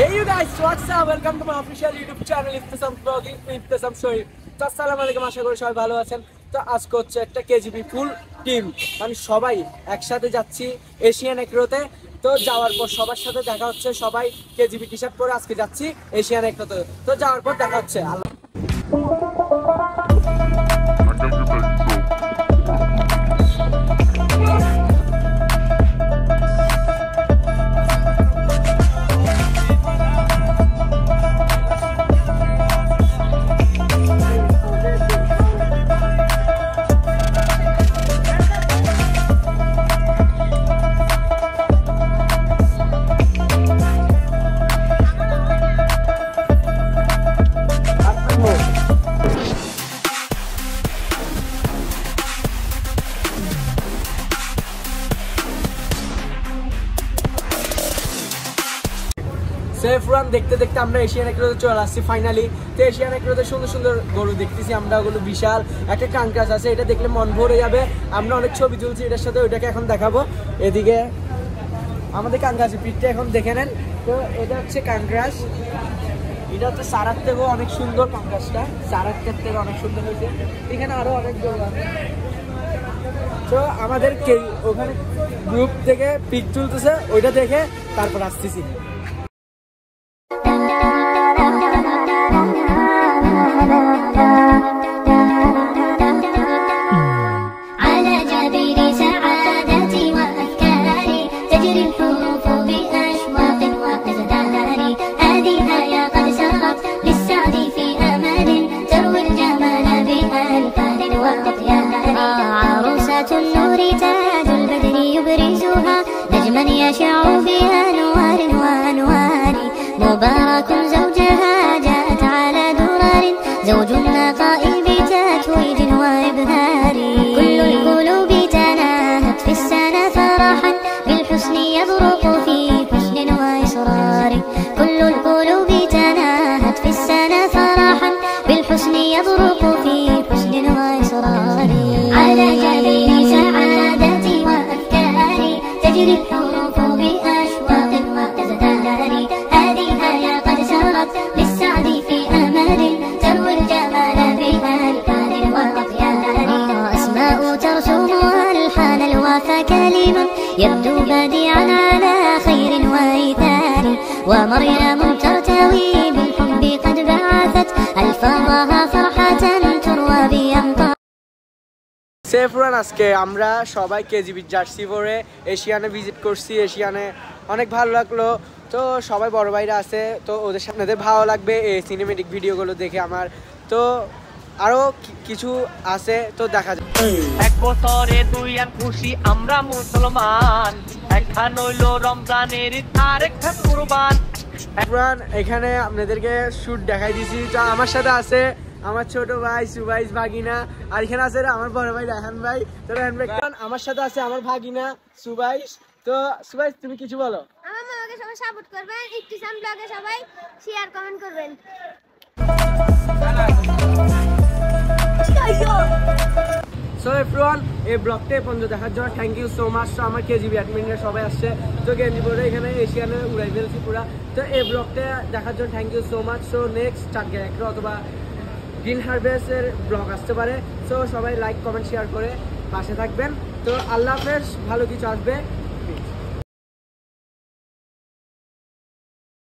Hey you guys, what's up? Welcome to my official YouTube channel Iftisam Vlogging with Iftisam Shoaib. তো আসসালামু আলাইকুম, আশা করি সবাই ভালো আছেন। তো আজকে হচ্ছে একটা কেজিবি ফুল টিম, মানে সবাই একসাথে যাচ্ছি এশিয়ান এগ্রোতে। তো যাওয়ার পর সবার সাথে দেখা হচ্ছে, সবাই কেজিবি টি শার্ট পরে আজকে যাচ্ছি এশিয়ান এগ্রোতে। তো যাওয়ার পর দেখা হচ্ছে। সেফ রান দেখতে দেখতে আমরা এশিয়ান এগ্রোতে চলে আসছি ফাইনালি। তো এশিয়ান এগ্রোতে সুন্দর সুন্দর গরু দেখতেছি আমরা, ওগুলো বিশাল একটা কাঙ্কাস আছে, এটা দেখলে মন ভরে যাবে। আমরা অনেক ছবি তুলছি এটার সাথে, ওইটাকে এখন দেখাবো। এদিকে আমাদের কাঙ্কাস পিঠটা এখন দেখে নেন। তো এটা হচ্ছে কাঙ্কাস, এটা হচ্ছে সারার থেকেও অনেক সুন্দর। কাঙ্কাসটা সারার থেকে অনেক সুন্দর হয়েছে। এখানে আরো অনেক গরু আছে। তো আমাদের ওখানে গ্রুপ থেকে পিক তুলতেছে, ওইটা দেখে তারপর আসতেছি। نجما يشع فيها أنوار وأنوار مبارك زوجها جاءت على درر زوج النقاء بتتويج وإبهار كل القلوب تناهت في السنة فرحا بالحسن يبرق في حسن وإصرار كل القلوب تناهت في السنة فرحا بالحسن يبرق في حسن وإصرار على جبين سعادتي وأفكاري تجري الحروف بأشواق وتزدهر هذه الآية قد سرت للسعد في أمل تروي الجمال بها الفان وأطيار أسماء ترسمها الحان الوفا كلمة يبدو بديعا على خير وإيثار ومريم ترتوي بالحب قد بعثت ألفاظها فرحة تروى بأمطار সেফ রান আজকে আমরা সবাই কেজিবি জার্সি পরে এশিয়ানে ভিজিট করছি। এশিয়ানে অনেক ভালো লাগলো। তো সবাই বড় ভাইরা আছে, তো ওদের সামনে ভালো লাগবে এই সিনেমেটিক ভিডিওগুলো দেখে আমার। তো আরো কিছু আছে, তো দেখা যায়। এক বছরে দুই আর খুশি আমরা মুসলমান, একখান হইল রমজানের আরেকটা কুরবান। এখানে আপনাদেরকে শুট দেখাই দিছি। তো আমার সাথে আছে আমার ছোট ভাই সুবাইস ভাগিনা, আর এখানে আছে আমার বড় ভাই রায়হান ভাই। তো রায়হান ভাই আমার সাথে আছে আমার ভাগিনা সুবাইস। তো সুবাইস তুমি কিছু বলো। আমার মামাকে সবাই সাপোর্ট করবেন, ইফতিসাম ব্লগে সবাই শেয়ার কমেন্ট করবেন। সো এভরিওয়ান, এই ব্লগটা পর্যন্ত দেখার জন্য থ্যাংক ইউ সো মাচ। তো আমার কেজিবি অ্যাডমিনরা সবাই আসছে, তো গেঞ্জি পরে এখানে এশিয়ানে উড়াই ফেলছি পুরা। তো এই ব্লগটা দেখার জন্য thank you so much. So next Chatga agro অথবা গ্রিন হারভেস্টের ব্লগ আসতে পারে। সো সবাই লাইক কমেন্ট শেয়ার করে পাশে থাকবেন। তো আল্লাহ হাফেজ, ভালো কিছু আসবে।